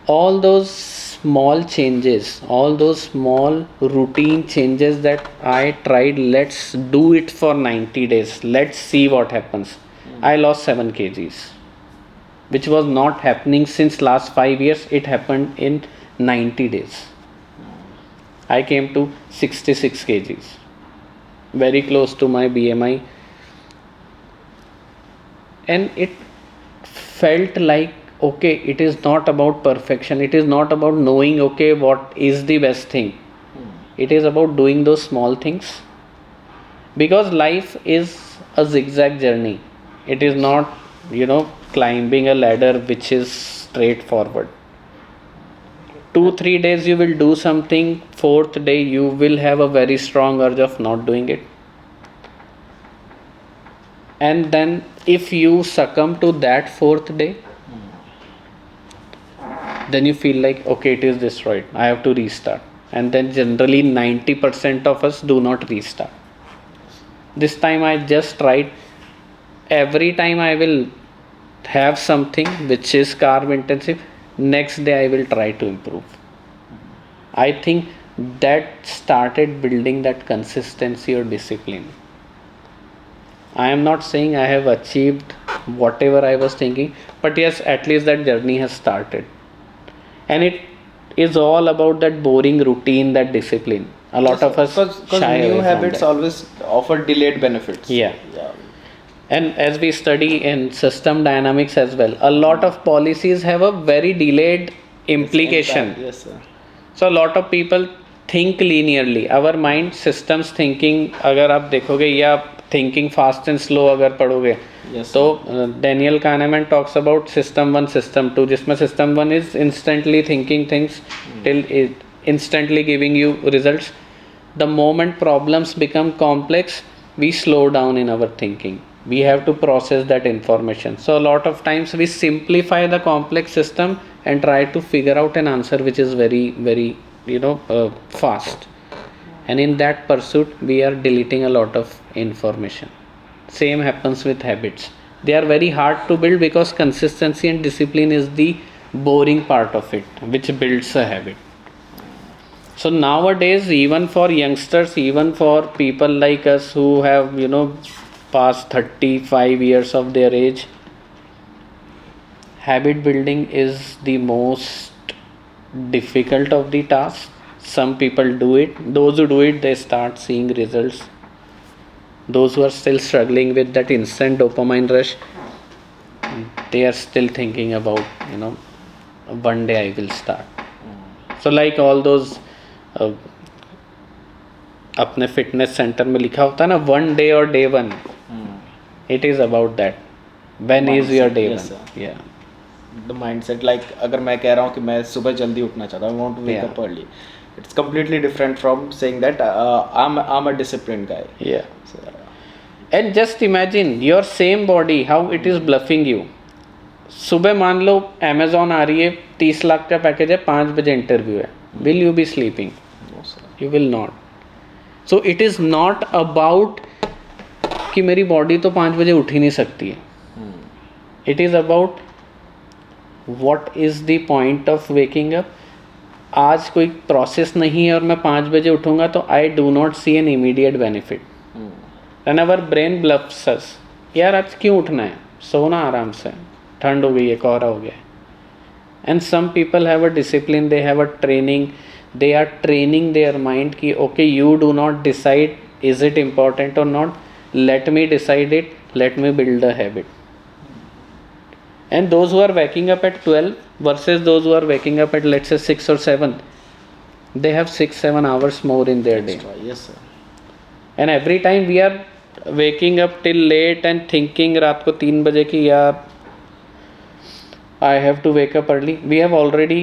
All those small changes, all those small routine changes that I tried, let's do it for 90 days, let's see what happens. I lost 7 kgs, which was not happening since last 5 years. It happened in 90 days. I came to 66 kgs, very close to my BMI, and it felt like okay, it is not about perfection, it is not about knowing okay what is the best thing, it is about doing those small things, because life is a zigzag journey. It is not climbing a ladder which is straightforward. 2-3 days you will do something, 4th day you will have a very strong urge of not doing it, and then if you succumb to that 4th day, then you feel like okay, it is destroyed, I have to restart. And then generally 90% of us do not restart. This time I just tried, every time I will have something which is carb intensive, next day I will try to improve. I think that started building that consistency or discipline. I am not saying I have achieved whatever I was thinking, but yes, at least that journey has started. And it is all about that boring routine, that discipline. A lot of us shy away new from habits that. always offer delayed benefits. Yeah. And as we study in system dynamics as well, a lot of policies have a very delayed implication. Yes, sir. So a lot of people think linearly. Our mind systems thinking, अगर आप देखोगे या thinking fast and slow अगर पढ़ोगे, Yes, तो Daniel Kahneman talks about system 1, system 2, जिसमें system 1 is instantly thinking things till it instantly giving you results. The moment problems become complex, we slow down in our thinking. We have to process that information. So a lot of times we simplify the complex system and try to figure out an answer which is very, very, fast. And in that pursuit, we are deleting a lot of information. Same happens with habits. They are very hard to build because consistency and discipline is the boring part of it, which builds a habit. So nowadays, even for youngsters, even for people like us who have, past 35 years of their age, habit building is the most difficult of the tasks. Some people do it. Those who do it, they start seeing results. Those who are still struggling with that instant dopamine rush, they are still thinking about, one day I will start. So like all those अपने fitness centre में लिखा होता है ना, 1 day or day 1, it is about that. When is your day 1? Yeah. The mindset, like अगर मैं कह रहा हूँ कि मैं सुबह जल्दी उठना चाहता हूँ, I want to wake up early. It's completely different from saying that I'm a disciplined guy. Yeah. And just imagine your same body how it is bluffing you. सुबह मान लो अमेजोन आ रही है, 30 लाख का पैकेज है, 5 बजे इंटरव्यू है, will you B sleeping? You will not. So it is not about कि मेरी बॉडी तो 5 बजे उठ ही नहीं सकती है. It is about what is the point of waking up. आज कोई प्रोसेस नहीं है और मैं 5 बजे उठूँगा तो I do not see an immediate benefit. And our brain bluffs us, यार आज क्यों उठना है, सोना आराम से, ठंड हो गई है, कोहरा हो गया है. And some people have a discipline, they have a training, they are training their mind कि okay you do not decide is it important और नॉट, let me decide it, let me build a habit. And those who are waking up at 12 versus those who are waking up at let's say 6 or 7, they have 6-7 hours more in their day. Yes sir. And every time we are waking up till late and thinking रात को 3 बजे की यार I have to wake up early, we have already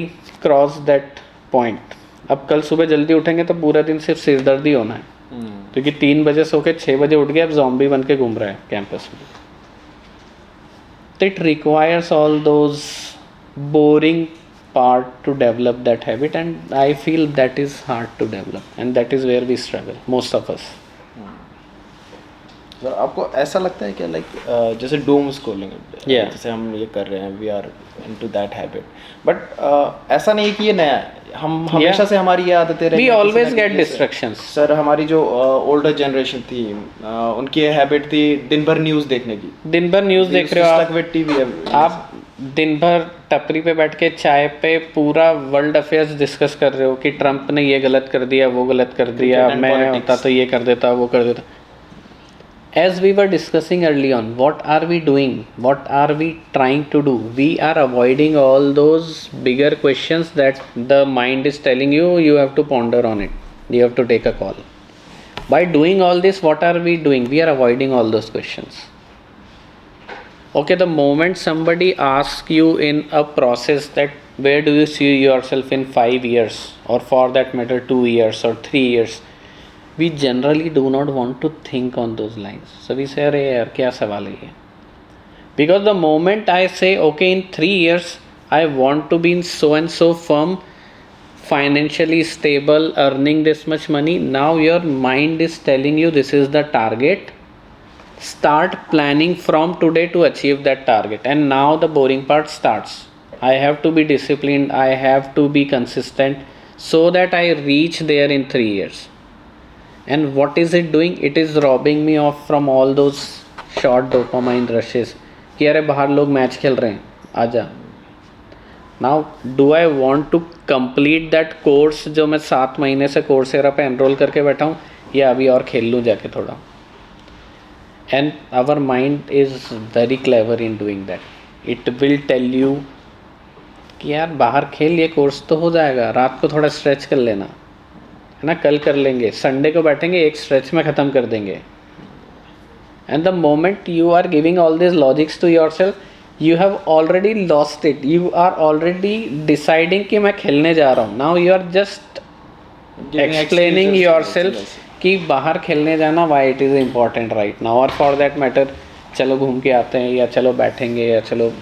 crossed that point. अब कल सुबह जल्दी उठेंगे तो पूरा दिन सिर्फ सिरदर्दी होना है, क्योंकि 3 बजे सो के 6 बजे उठ गया, अब ज़ॉम्बी बन के घूम रहा है कैंपस में. It requires all those boring part to develop that habit, and I feel that is hard to develop, and that is where we struggle most of us. Sir आपको ऐसा लगता है कि लाइक जैसे डूम स्क्रॉलिंग, जैसे हम ये कर रहे हैं, we are into that habit, but ऐसा नहीं कि ये नया है, हम हमेशा से हमारी ये आदतें रही. We always get distractions. Sir हमारी जो ओल्डर जनरेशन थी, उनकी हैबिट थी दिन भर न्यूज़ देखने की. दिन भर न्यूज़ देख रहे हो आप, टीवी, आप दिन भर टपरी पे बैठ के चाय पे पूरा वर्ल्ड अफेयर्स डिस्कस कर रहे हो कि ट्रंप ने ये गलत कर दिया, वो गलत कर दिया, मैं होता तो ये कर देता, वो कर देता. As we were discussing early on, what are we doing? What are we trying to do? We are avoiding all those bigger questions that the mind is telling you, you have to ponder on it. You have to take a call. By doing all this, what are we doing? We are avoiding all those questions. Okay, the moment somebody asks you in a process that where do you see yourself in 5 years, or for that matter 2 years or 3 years, we generally do not want to think on those lines. So we say, अरे यार क्या सवाल है ये? Because the moment I say, okay, in 3 years, I want to be in so and so firm, financially stable, earning this much money. Now your mind is telling you this is the target. Start planning from today to achieve that target. And now the boring part starts. I have to be disciplined. I have to be consistent so that I reach there in 3 years. And what is it doing? It is robbing me of from all those short dopamine rushes कि अरे बाहर लोग match खेल रहे हैं, आजा. Now do I want to complete that course जो मैं 7 महीने से कोर्सेरा पे एनरोल करके बैठा हूँ, या अभी और खेल लूँ जाके थोड़ा. And our mind is very clever in doing that. It will tell you कि यार बाहर खेल, ये कोर्स तो हो जाएगा, रात को थोड़ा स्ट्रेच कर लेना है ना, कल कर लेंगे, संडे को बैठेंगे, एक स्ट्रेच में ख़त्म कर देंगे. And the moment you are giving all this logics to yourself, you have already lost it. You are already deciding कि मैं खेलने जा रहा हूँ. Now you are just explaining yourself कि बाहर खेलने जाना why it is important right now, और फॉर दैट मैटर चलो घूम के आते हैं, या चलो बैठेंगे, या चलो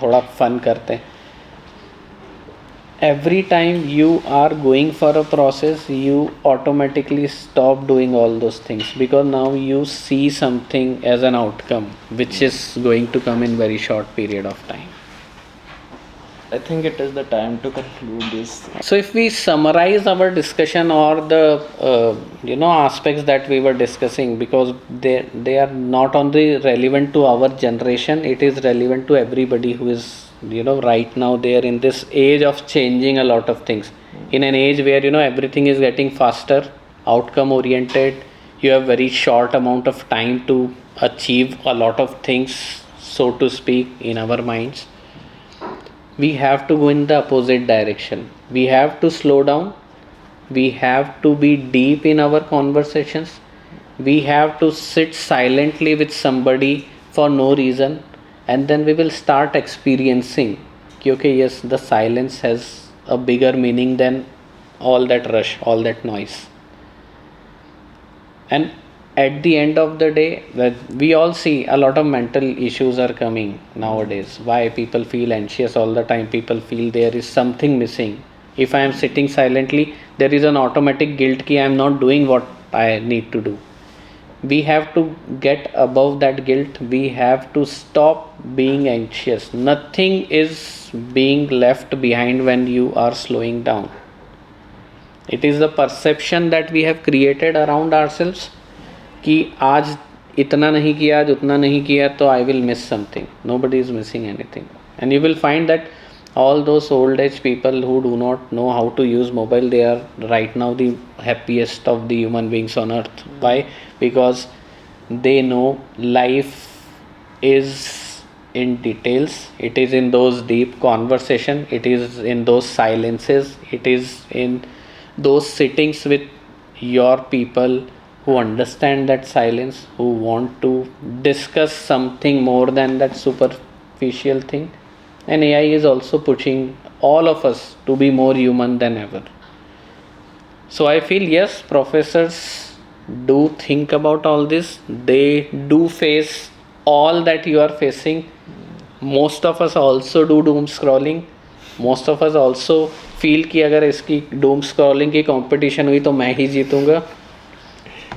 थोड़ा फन करते हैं. Every time you are going for a process, you automatically stop doing all those things, because now you see something as an outcome which is going to come in very short period of time. I think it is the time to conclude this. So if we summarize our discussion, or the aspects that we were discussing, because they are not only relevant to our generation, it is relevant to everybody who is right now they are in this age of changing a lot of things, in an age where everything is getting faster, outcome oriented. You have very short amount of time to achieve a lot of things, so to speak, in our minds. We have to go in the opposite direction. We have to slow down. We have to be deep in our conversations. We have to sit silently with somebody for no reason, and then we will start experiencing कि okay, yes, the silence has a bigger meaning than all that rush, all that noise. And at the end of the day, that we all see a lot of mental issues are coming nowadays. Why people feel anxious all the time? People feel there is something missing. If I am sitting silently, there is an automatic guilt ki I am not doing what I need to do. We have to get above that guilt. We have to stop being anxious. Nothing is being left behind when you are slowing down. It is the perception that we have created around ourselves कि आज इतना नहीं किया, आज उतना नहीं किया, तो I will miss something. Nobody is missing anything. And you will find that all those old age people who do not know how to use mobile, they are right now the happiest of the human beings on earth. Why? Because they know life is in details. It is in those deep conversation. It is in those silences. It is in those sittings with your people who understand that silence, who want to discuss something more than that superficial thing. And AI is also pushing all of us to be more human than ever. So I feel yes, professors do think about all this. They do face all that you are facing. Most of us also do doom scrolling. Most of us also feel कि अगर इसकी doom scrolling की competition हुई तो मैं ही जीतूंगा.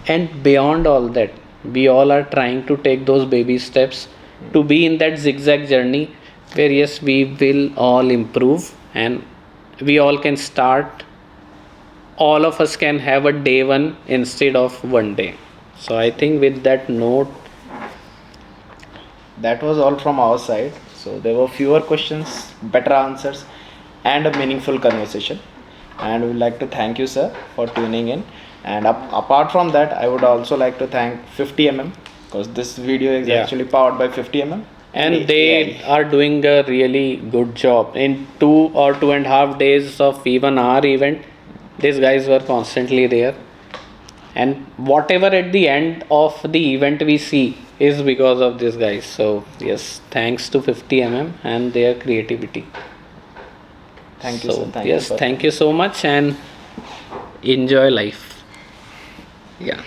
And beyond all that, we all are trying to take those baby steps to be in that zigzag journey where yes, we will all improve and we all can start. All of us can have a day one instead of one day. So I think with that note, That was all from our side. So there were fewer questions, better answers, and a meaningful conversation. And we would like to thank you, sir, for tuning in. And apart from that, I would also like to thank 50mm because this video is Yeah. actually powered by 50mm. and they are doing a really good job. In 2 or 2.5 days of even our event, these guys were constantly there. And whatever at the end of the event we see is because of these guys. So yes, thanks to 50mm and their creativity. Thank you, So sir. Thank yes, you. thank you so much and enjoy life. Yeah.